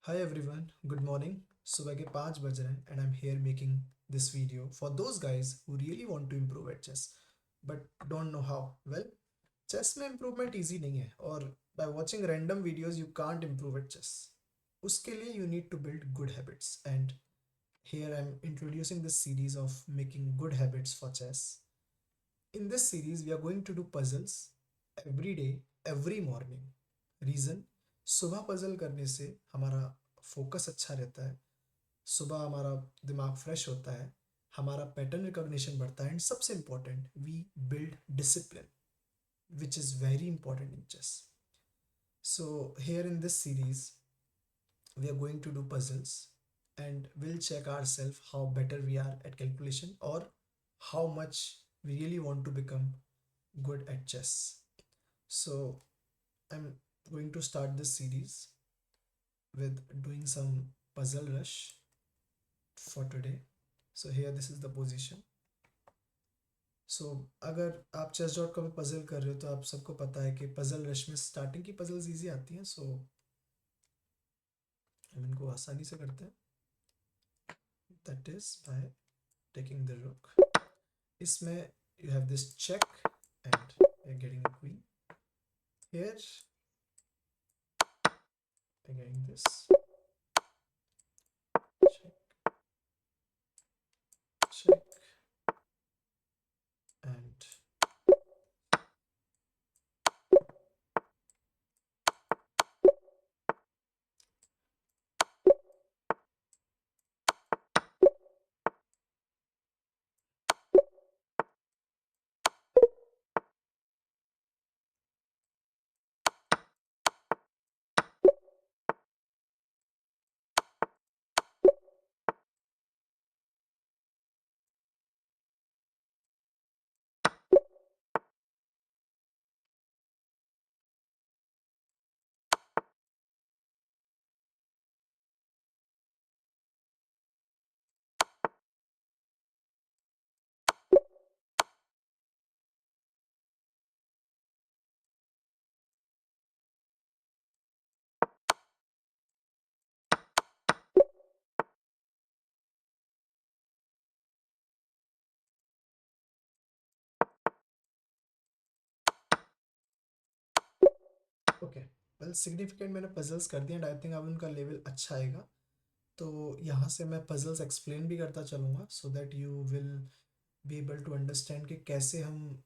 Hi everyone, good morning. सुबह के 5 बज रहे हैं and I'm here making this video for those guys who really want to improve at chess but don't know how. Well, chess में improvement easy नहीं है और by watching random videos you can't improve at chess. उसके लिए you need to build good habits and here I'm introducing this series of making good habits for chess. In this series we are going to do puzzles every day, every morning. Reason, सुबह puzzle करने से हमारा focus अच्छा रहता है, सुबह हमारा दिमाग फ्रेश होता है, हमारा पैटर्न रिकॉग्निशन बढ़ता है एंड सबसे important we build discipline which is very important in chess. So here in this series we are going to do puzzles and we'll check ourselves how better we are at calculation or how much we really want to become good at chess. So I'm going to start this series with doing some puzzle rush for today. So here this is the position. So अगर आप chess.com में puzzle कर रहे हो तो आप सबको पता है कि पजल रश में स्टार्टिंग की पजल्स इजी आती हैं. सो हम इनको आसानी से करते हैं. That is by taking the रुक. इसमें you have this check and you're getting a queen. Here you're getting this check, check, and okay. Well significant मैंने पजल्स कर दिए एंड आई थिंक अब उनका लेवल अच्छा आएगा. तो यहाँ से मैं पजल्स एक्सप्लेन भी करता चलूँगा so that you will be able to understand कि कैसे हम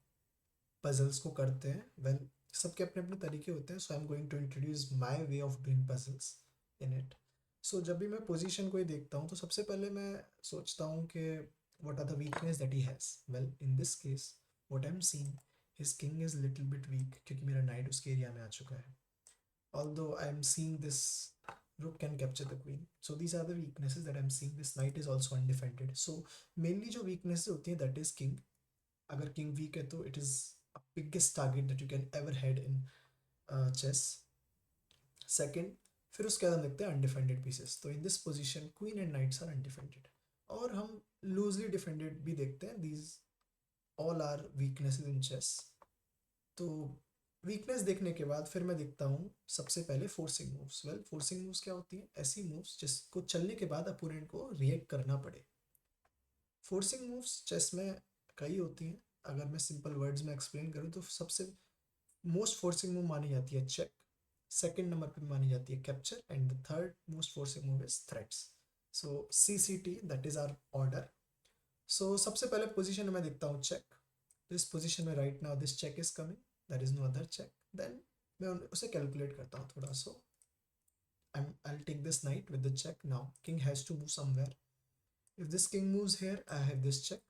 पजल्स को करते हैं. वेल सबके अपने अपने तरीके होते हैं. So I am going to introduce my way of doing puzzles in it. So जब भी मैं पोजीशन को ही देखता हूँ तो सबसे पहले मैं सोचता हूँ कि what are the weakness that he has. Well, in this case what I'm seeing, his king is little bit weak क्योंकि मेरा knight उसके एरिया में आ चुका है. Although I'm seeing this rook can capture the queen, so these are the weaknesses that I'm seeing. This knight is also undefended, so mainly जो weaknesses होती हैं that is king. अगर king weak है तो it is a biggest target that you can ever had in chess. Second, फिर उसके बाद हम देखते हैं अनडिफेंडेड पीसेस. तो in this position queen and knights are undefended और हम लूजली डिफेंडेड भी देखते हैं. These all are weaknesses in chess. तो वीकनेस देखने के बाद फिर मैं देखता हूँ सबसे पहले forcing moves. Well forcing moves क्या होती हैं? ऐसी मूव्स जिसको चलने के बाद अपोनेंट को रिएक्ट करना पड़े. फोर्सिंग मूव्स चेस में कई होती हैं. अगर मैं सिंपल वर्ड्स में एक्सप्लेन करूँ तो सबसे मोस्ट फोर्सिंग मूव मानी जाती है चेक, सेकेंड नंबर पे मानी जाती है capture and the third most forcing move is threats. So CCT that is our order. So सबसे पहले पोजीशन में देखता हूँ चेक. तो इस पोजीशन में right now this check is coming, there is no other check. Then मैं उसे कैलकुलेट करता हूँ थोड़ा. सो I'll take this knight with the check. Now king has to move somewhere. If this king moves here, I have this check.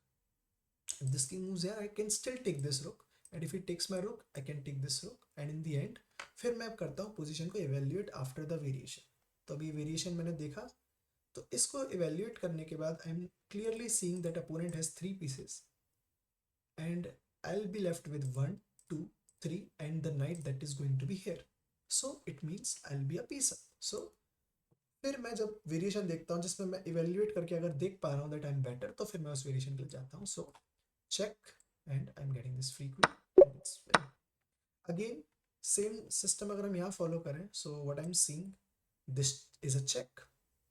If this king moves here, I can still take this rook. And if he takes my rook, I can take this rook. And in the end, फिर मैं करता हूँ position को evaluate after the variation. तो अभी variation मैंने देखा. तो इसको evaluate करने के बाद I am clearly seeing that opponent has 3 pieces. And I'll be left with 1, 2, 3 and the knight that is going to be here. So it means I'll be a piece up. So फिर मैं जब variation देखता हूँ जिसमें मैं evaluate करके अगर देख पा रहा हूँ दैट आई एम बेटर तो फिर मैं उस वेरिएशन के लिए जाता हूँ. सो check and I'm getting this free queen and it's winning. Again same system अगर हम यहाँ follow करें, so what I'm seeing, This is a check.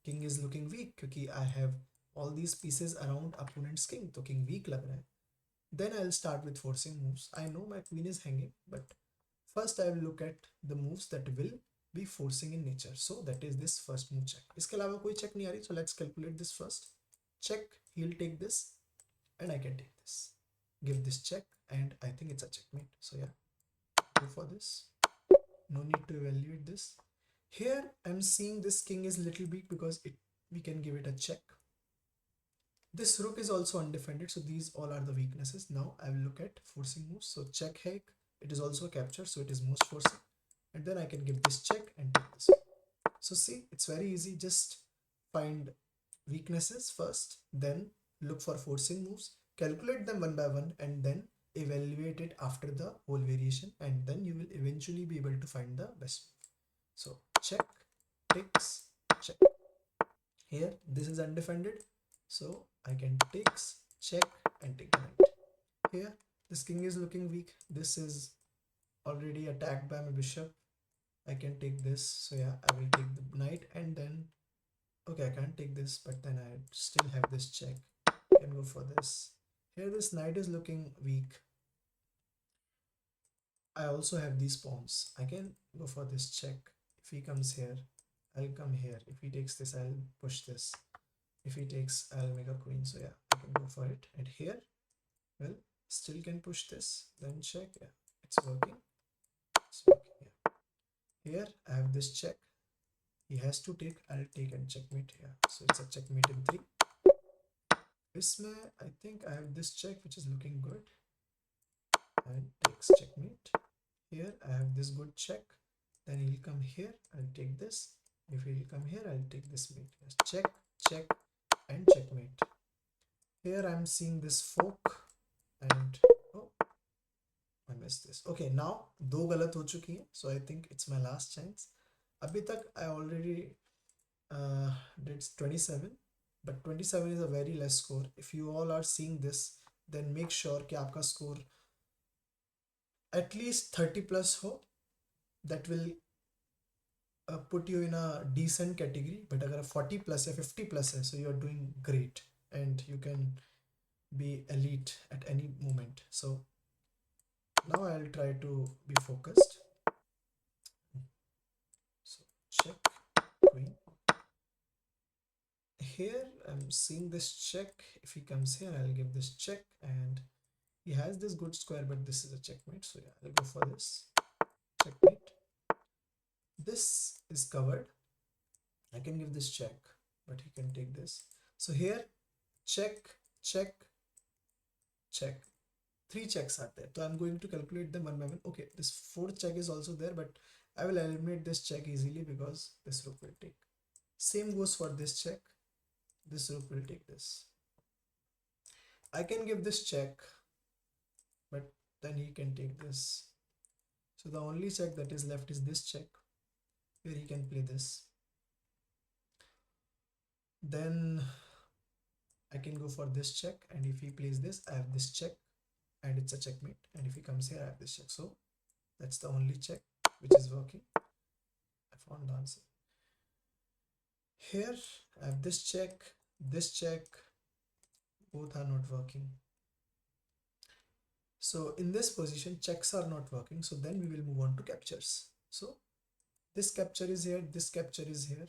King is looking weak क्योंकि I have all these pieces around opponent's king, तो king weak लग रहा है. Then I'll start with forcing moves. I know my queen is hanging, but first I will look at the moves that will be forcing in nature. So that is this first move check. इसके अलावा कोई check नहीं आ रही, so let's calculate this first. Check, he'll take this and I can take this. Give this check and I think it's a checkmate. So yeah, go for this. No need to evaluate this. Here I'm seeing this king is little big because we can give it a check. This rook is also undefended, so these all are the weaknesses. Now I will look at forcing moves. So check hake, it is also a capture, so it is most forcing. And then I can give this check and take this. So see, it's very easy. Just find weaknesses first, then look for forcing moves, calculate them one by one, and then evaluate it after the whole variation, and then you will eventually be able to find the best move. So check, takes, check. Here this is undefended, so I can takes, check, and take the knight. Here this king is looking weak. This is already attacked by my bishop. I can take this, so yeah, I will take the knight, and then okay, I can't take this, but then I still have this check. I can go for this. Here this knight is looking weak. I also have these pawns. I can go for this check. If he comes here, I'll come here. If he takes this, I'll push this. If he takes, I'll make a queen. So yeah, I can go for it. And here, well, still can push this. Then check. Yeah, it's working. It's working. Yeah. Here I have this check. He has to take. I'll take and checkmate here. So it's a checkmate in 3. Isme, I think I have this check which is looking good. And takes checkmate. Here I have this good check. Then he'll come here. I'll take this. If he'll come here, I'll take this mate. Yes, check, check, and checkmate. Here I'm seeing this fork and oh, I missed this. Okay, now दो गलत हो चुकी हैं, so I think it's my last chance. अभी तक I already did 27, but 27 is a very less score. If you all are seeing this, then make sure कि आपका score at least 30 plus हो. That will put you in a decent category. But अगर 40 plus या 50 plus है, so you are doing great and you can be elite at any moment. So now I'll try to be focused. So check, queen. Here I'm seeing this check. If he comes here, I'll give this check, and he has this good square, but this is a checkmate. So yeah, I'll go for this checkmate. This is covered. I can give this check, but he can take this. So here check, check, check. 3 checks are there, so I'm going to calculate them one by one. Okay, this 4th check is also there, but I will eliminate this check easily because this rook will take. Same goes for this check. This rook will take this. I can give this check, but then he can take this. So the only check that is left is this check, where he can play this. Then I can go for this check, and if he plays this, I have this check, and it's a checkmate. And if he comes here, I have this check. So that's the only check which is working. I found the answer. Here I have this check, both are not working. So in this position, checks are not working. So then we will move on to captures. So this capture is here, this capture is here.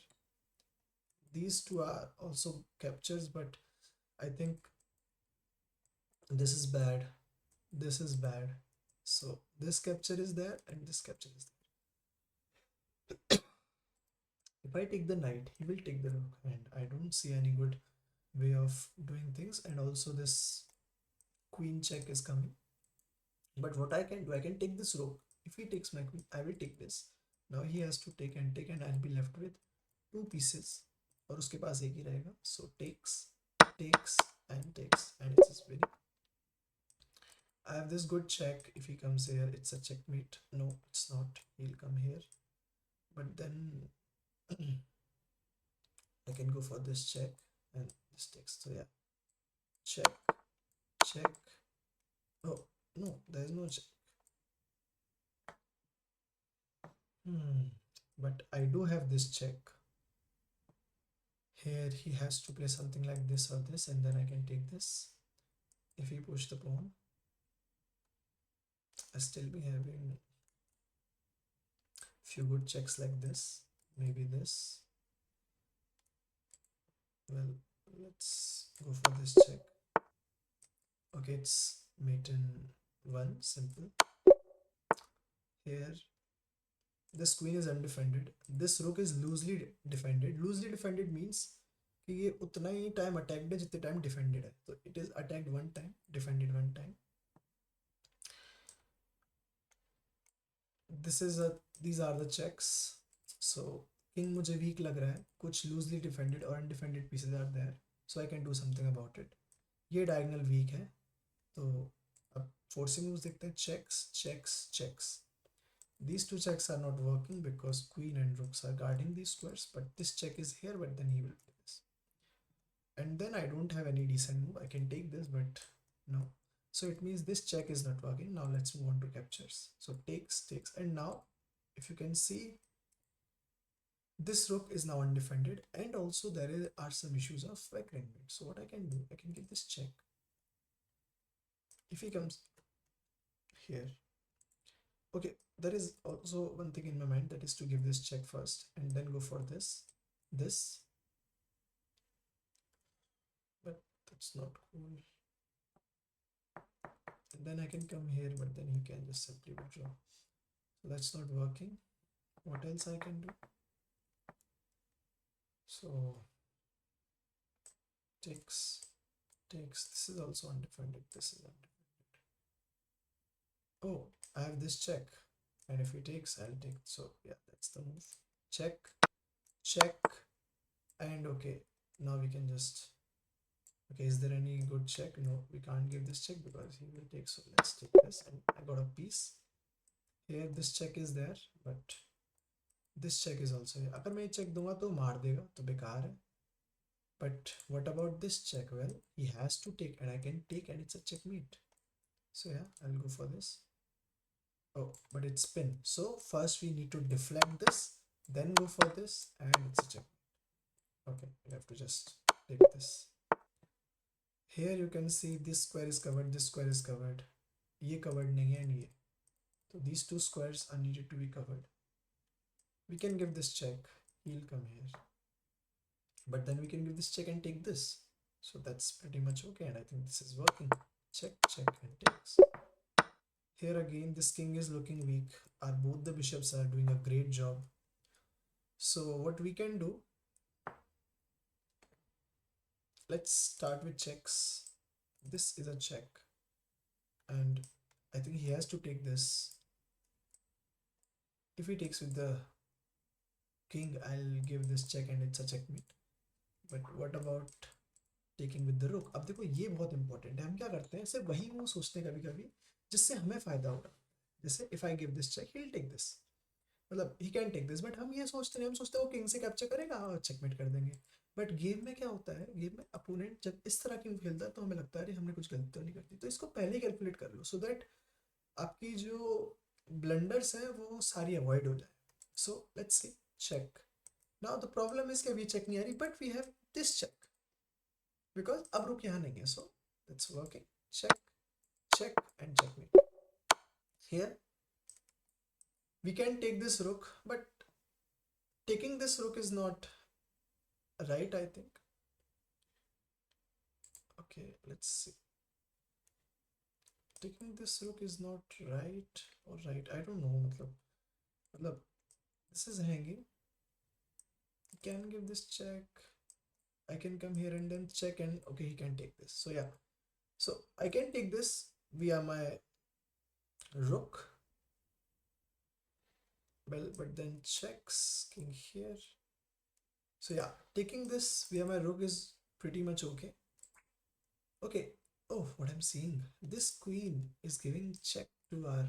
These two are also captures, but I think this is bad. This is bad. So this capture is there and this capture is there. If I take the knight, he will take the rook, and I don't see any good way of doing things. And also this queen check is coming. But what I can do, I can take this rook. If he takes my queen, I will take this. Now he has to take, and I'll be left with 2 pieces. और उसके पास एक ही रहेगा. So takes, takes, and takes, and it's just winning. I have this good check. If he comes here, it's a checkmate. No, it's not. He'll come here. But then I can go for this check and this takes. So yeah, check, check. Oh no, there is no check. But I do have this check. Here he has to play something like this or this, and then I can take this. If he push the pawn, I still be having few good checks like this. Maybe this. Well, let's go for this check. Okay, it's mate in one, simple. Here, this queen is undefended. This rook is loosely defended. Loosely defended means कि ये उतना ही time attacked है जितने time defended है. तो it is attacked one time, defended one time. This is a these are the checks. So king मुझे weak लग रहा है. कुछ लूजली डिफेंडेड और undefended pieces are there, so I can do something about it. ये diagonal weak है. तो अब फोर्सिंग मूव्स देखते हैं. Checks checks checks. These two checks are not working because queen and rooks are guarding these squares, but this check is here, but then he will play this. And then I don't have any decent move. I can take this, but no. So it means this check is not working. Now let's move on to captures. So takes, takes, and now if you can see, this rook is now undefended, and also are some issues of weakening. So what I can do, I can give this check. If he comes here, okay, there is also one thing in my mind, that is to give this check first and then go for this, but that's not cool. And then I can come here, but then he can just simply withdraw. So that's not working. What else I can do? So takes, takes. This is also undefended. This is undefended. Oh, I have this check, and if he takes, I'll take. So yeah, that's the move. Check, check, and okay. Now we can just. Okay, is there any good check? No, we can't give this check because he will take. So let's take this, and I got a piece. Here this check is there, but this check is also here. अगर मैं ये check दूंगा तो मार देगा, तो बेकार है. But what about this check? Well, he has to take, and I can take, and it's a checkmate. So yeah, I'll go for this. Oh, but it's spin. So first we need to deflect this, then go for this, and it's a check. Okay, we have to just take this. Here you can see this square is covered, this square is covered. ये covered नहीं है, and ये. So these two squares are needed to be covered. We can give this check. He'll come here. But then we can give this check and take this. So that's pretty much okay, and I think this is working. Check, check, and takes. Here again, this king is looking weak. Both the bishops are doing a great job. So what we can do, let's start with checks. This is a check, and I think he has to take this. If he takes with the king, I'll give this check, and it's a checkmate. But what about taking with the rook? अब देखो ये बहुत important है. हम क्या करते हैं, सिर्फ वही मूव सोचते हैं कभी कभी जिससे हमें फायदा होगा. जैसे if I give this check, he will take this, मतलब he can take this. But हम ये सोचते हैं, हम सोचते हैं वो किंग से कैप्चर करेगा, हाँ चेकमेट कर देंगे. बट गेम में क्या होता है, गेम में अपोनेंट जब इस तरह की खेलता है तो हमें लगता है अरे हमने कुछ गलती तो नहीं कर दी. तो इसको पहले ही कैलकुलेट कर लो, सो दैट आपकी जो ब्लंडर्स हैं वो सारी अवॉइड हो जाए. So let's see. Check. Now the problem is कि अभी चेक नहीं आ रही, but we have this check because अब रुक यहाँ नहीं है. So that's working. Check, check, and checkmate. Here we can take this rook, but taking this rook is not right, I think. Okay, let's see. Taking this rook is not right or right. I don't know. मतलब this is hanging. You can give this check. I can come here and then check, and okay, he can take this. So yeah. So I can take this via my rook. Well, but then checks, king here. So yeah, taking this via my rook is pretty much okay. Okay. Oh, what I'm seeing. This queen is giving check to our.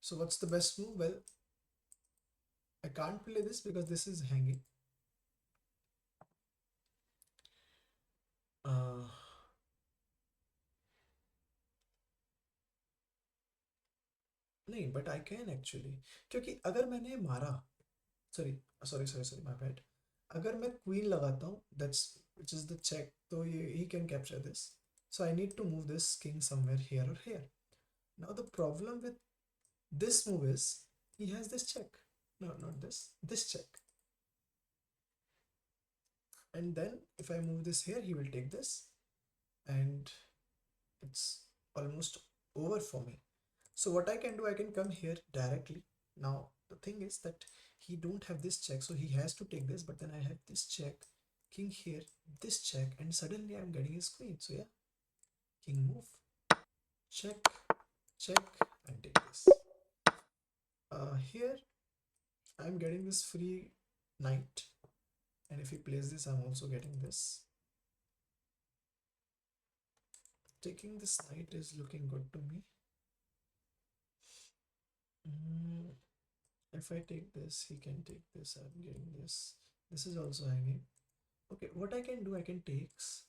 So what's the best move? Well, I can't play this because this is hanging. नहीं, but I can actually, क्योंकि अगर मैंने मारा, sorry, sorry, sorry, sorry, my bad. अगर मैं queen लगाता हूँ, that's which is the check, तो ये he can capture this. So I need to move this king somewhere here or here. Now the problem with this move is he has this check. No, not this. This check. And then if I move this here, he will take this, and it's almost over for me. So what I can do, I can come here directly. Now the thing is that he don't have this check, so he has to take this, but then I have this check, king here, this check, and suddenly I'm getting his queen. So yeah, king move, check, check, and take this. Here I'm getting this free knight, and if he plays this, I'm also getting this. Taking this knight is looking good to me. Mm, if I take this, he can take this. I'm getting this. This is also hanging. Okay, what I can do, I can takes,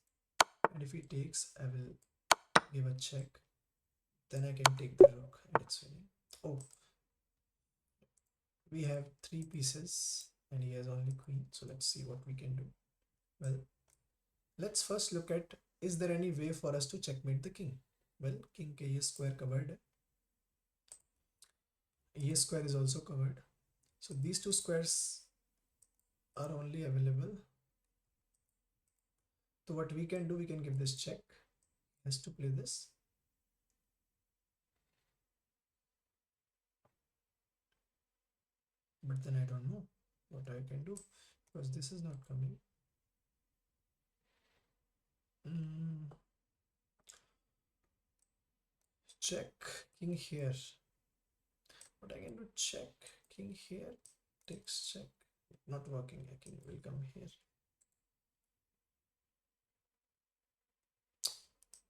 and if he takes, I will give a check. Then I can take the rook, and it's winning. Oh, we have three pieces, and he has only queen. So let's see what we can do. Well, let's first look at, is there any way for us to checkmate the king? Well, king ke ye square covered. Ye square is also covered. So these two squares are only available. So what we can do, we can give this check. Has to play this. But then I don't know what I can do because this is not coming. Check king here. What I can do, check king here, takes check. Not working. A king will come here.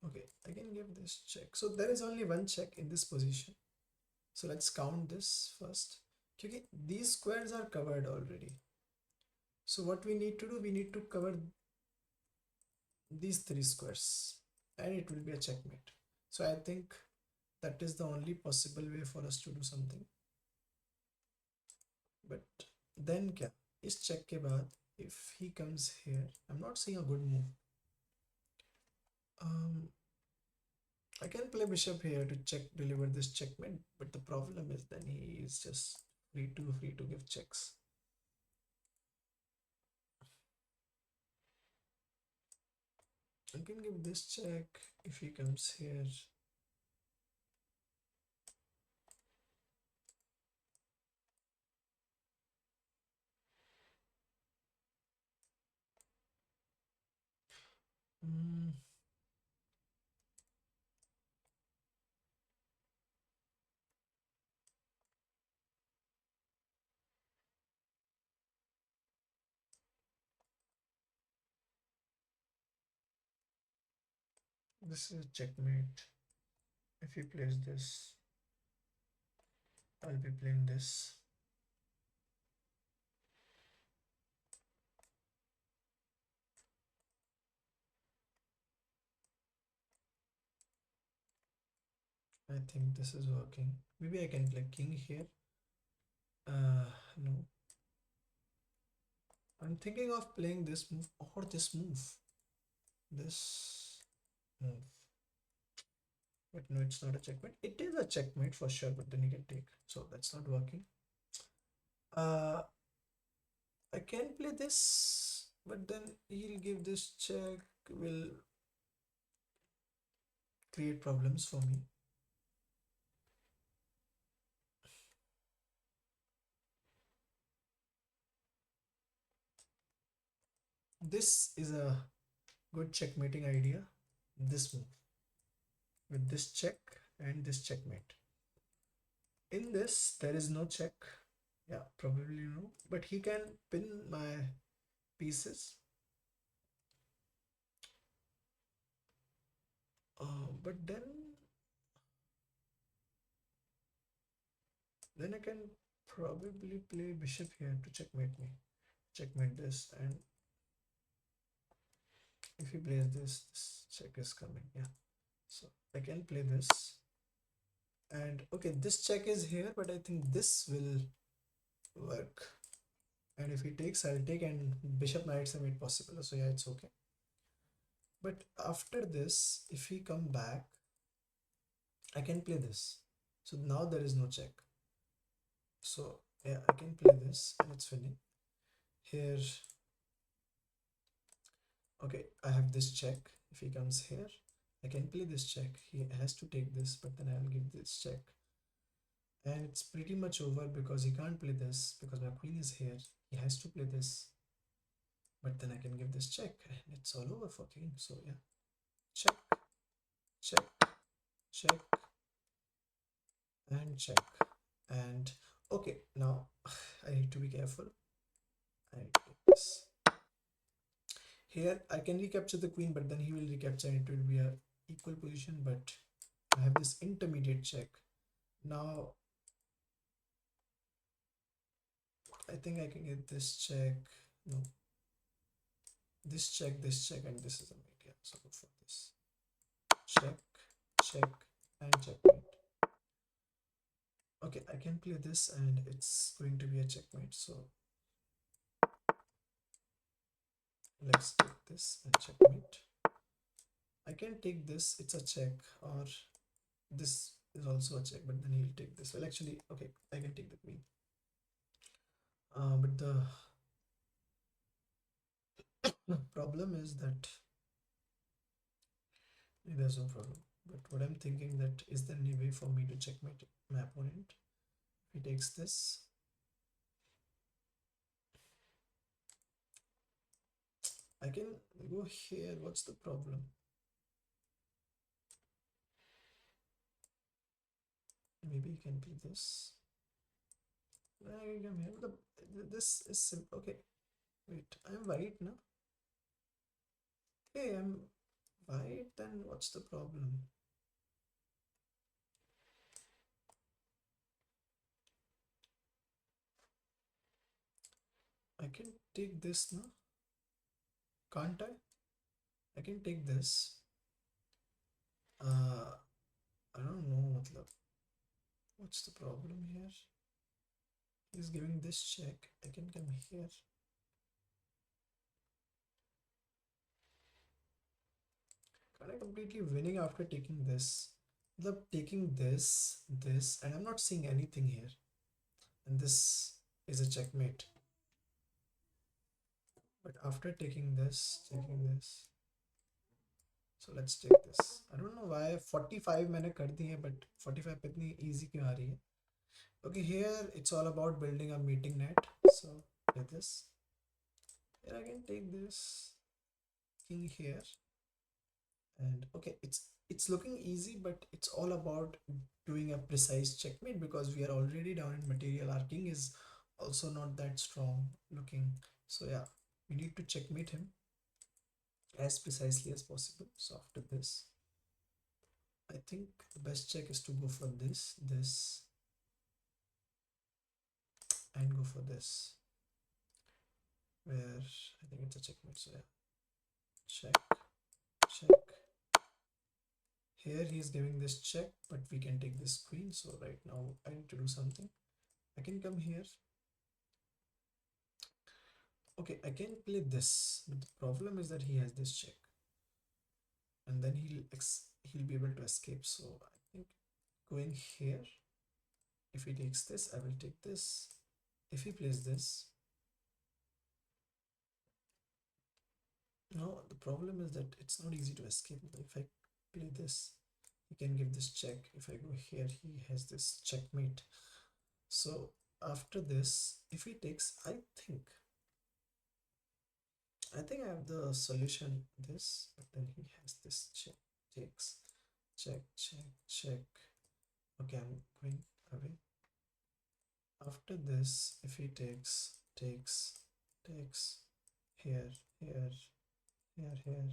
Okay, I can give this check. So there is only one check in this position. So let's count this first. Okay, these squares are covered already. So what we need to do, we need to cover these three squares, and it will be a checkmate. So I think that is the only possible way for us to do something. But then क्या, इस check के बाद if he comes here, I'm not seeing a good move. I can play bishop here to check, deliver this checkmate, but the problem is then he is just free to give checks. I can give this check if he comes here. Mm, this is checkmate. If he plays this, I'll be playing this. I think this is working. Maybe I can play king here. No. I'm thinking of playing this move or this move. This move. But no, it's not a checkmate. It is a checkmate for sure, but then you can take. So that's not working. I can play this, but then he'll give this check, will create problems for me. This is a good checkmating idea. This move with this check and this checkmate. In this, there is no check. Yeah, probably no. But he can pin my pieces. But then I can probably play bishop here to checkmate me. Checkmate this, and if he plays this, this check is coming. Yeah. So I can play this. And okay, this check is here, but I think this will work. And if he takes, I'll take, and bishop knights are made possible. So yeah, it's okay. But after this, if he come back, I can play this. So now there is no check. So yeah, I can play this and it's winning. Here, okay, I have this check. If he comes here, I can play this check. He has to take this, but then I'll give this check. And it's pretty much over because he can't play this because my queen is here. He has to play this, but then I can give this check and it's all over for king. So yeah, check, check, check, and check. And okay, now I need to be careful. I need to take this. Here I can recapture the queen, but then he will recapture and it will be a equal position, but I have this intermediate check. Now I think I can get this check. No, this check, and this is a mate. Yeah, so go for this. Check, check, and checkmate. Okay, I can play this and it's going to be a checkmate. So let's take this and checkmate. I can take this, it's a check, or this is also a check, but then he'll take this. Well, actually, okay, I can take the queen. But the problem is that there's no problem. But what I'm thinking, that is there any way for me to checkmate my opponent? He takes this. I can go here. What's the problem? Maybe you can play this. I come here. This is simple. Okay, wait. I'm white now. Hey, I'm white. Then what's the problem? I can take this now. Can't I? I can take this. I don't know. What's the problem here? He's giving this check. I can come here. Kind of completely winning after taking this. Taking this, and I'm not seeing anything here. And this is a checkmate. But after taking this, so let's take this. I don't know why 45 मैंने कर दी है, but 45 पे इतनी easy क्यों आ रही है? Okay, here it's all about building a meeting net. So get this. Here I can take this king here, and okay, it's looking easy, but it's all about doing a precise checkmate because we are already down in material. Our king is also not that strong looking. So yeah, we need to checkmate him as precisely as possible. So after this, I think the best check is to go for this, and go for this, where I think it's a checkmate. So yeah, check, check. Here he is giving this check, but we can take this queen. So right now I need to do something. I can come here. Okay, I can play this, but the problem is that he has this check, and then he'll be able to escape. So I think going here, if he takes this, I will take this. If he plays this, no, the problem is that it's not easy to escape. If I play this, he can give this check. If I go here, he has this checkmate. So after this, if he takes, I think I have the solution this, but then he has this check, takes, check, check, check. Okay, I'm going away. After this, if he takes, here, here, here, here,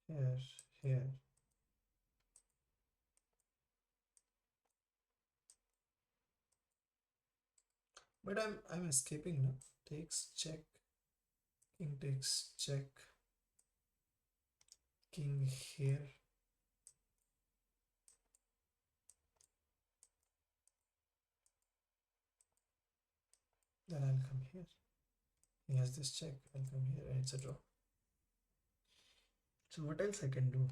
here, here. But I'm escaping now. Takes, check, king takes, check, king here. Then I'll come here. He has this check. I'll come here and it's a draw. So what else I can do?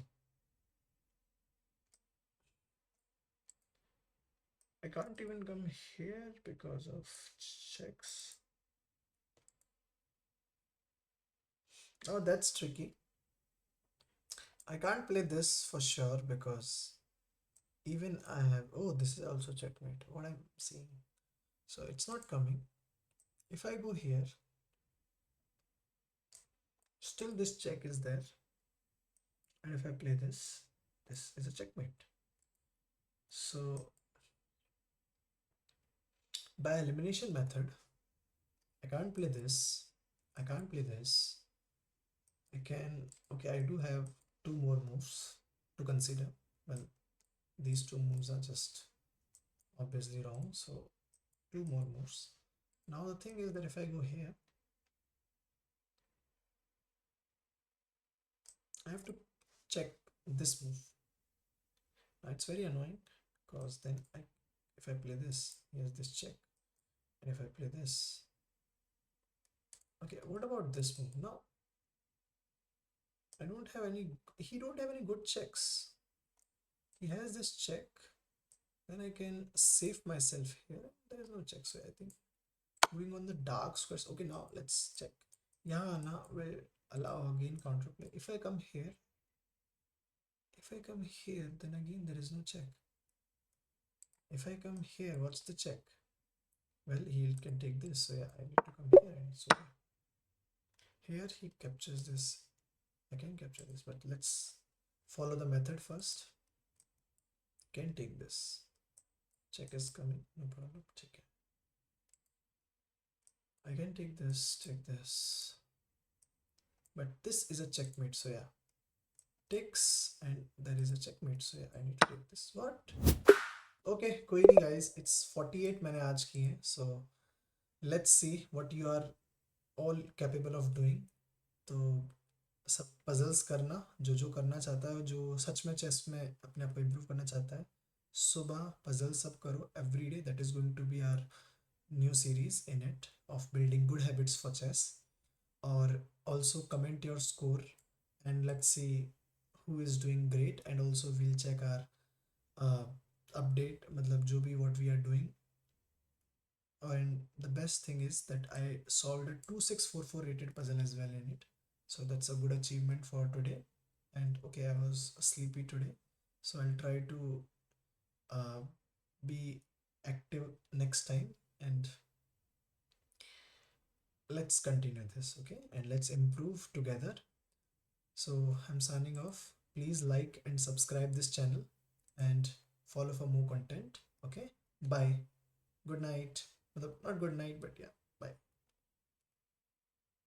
I can't even come here because of checks. Oh, that's tricky. I can't play this for sure because even I have, oh, this is also checkmate. What I'm seeing. So it's not coming. If I go here, still this check is there. And if I play this is a checkmate. So by elimination method, I can't play this. I can't play this. I can, okay, I do have two more moves to consider. Well, these two moves are just obviously wrong. So two more moves. Now the thing is that if I go here, I have to check this move. Now it's very annoying because then if I play this, here's this check. And if I play this, okay, what about this move? Now I don't have any, he don't have any good checks. He has this check, then I can save myself here. There is no check, so I think moving on the dark squares. Okay, now let's check. Yeah, now we'll allow again counterplay. If I come here, then again there is no check. If I come here, what's the check? Well, he can take this, so yeah, I need to come here. And so here he captures this. I can capture this, but let's follow the method first. Can take this. Check is coming, no problem. Check it. I can take this, but this is a checkmate, so yeah, takes, and there is a checkmate, so yeah, I need to take this. What? Okay, कोई नहीं guys, it's 48 मैंने आज की है, so let's see what you are all capable of doing. तो सब puzzles करना, जो करना चाहता है, जो सच में चेस में अपने आप को इम्प्रूव करना चाहता है, सुबह पजल सब करो every day. That is going to be our new series in it of building good habits for chess. Or also comment your score and let's see who is doing great, and also we'll check our update, matlab jo bhi what we are doing. And the best thing is that I solved a 2644 rated puzzle as well in it, so that's a good achievement for today. And okay, I was sleepy today, so I'll try to uh, be active next time, and let's continue this, okay, and let's improve together. So I'm signing off. Please like and subscribe this channel and follow for more content. Okay, bye. Good night. Not good night, but yeah.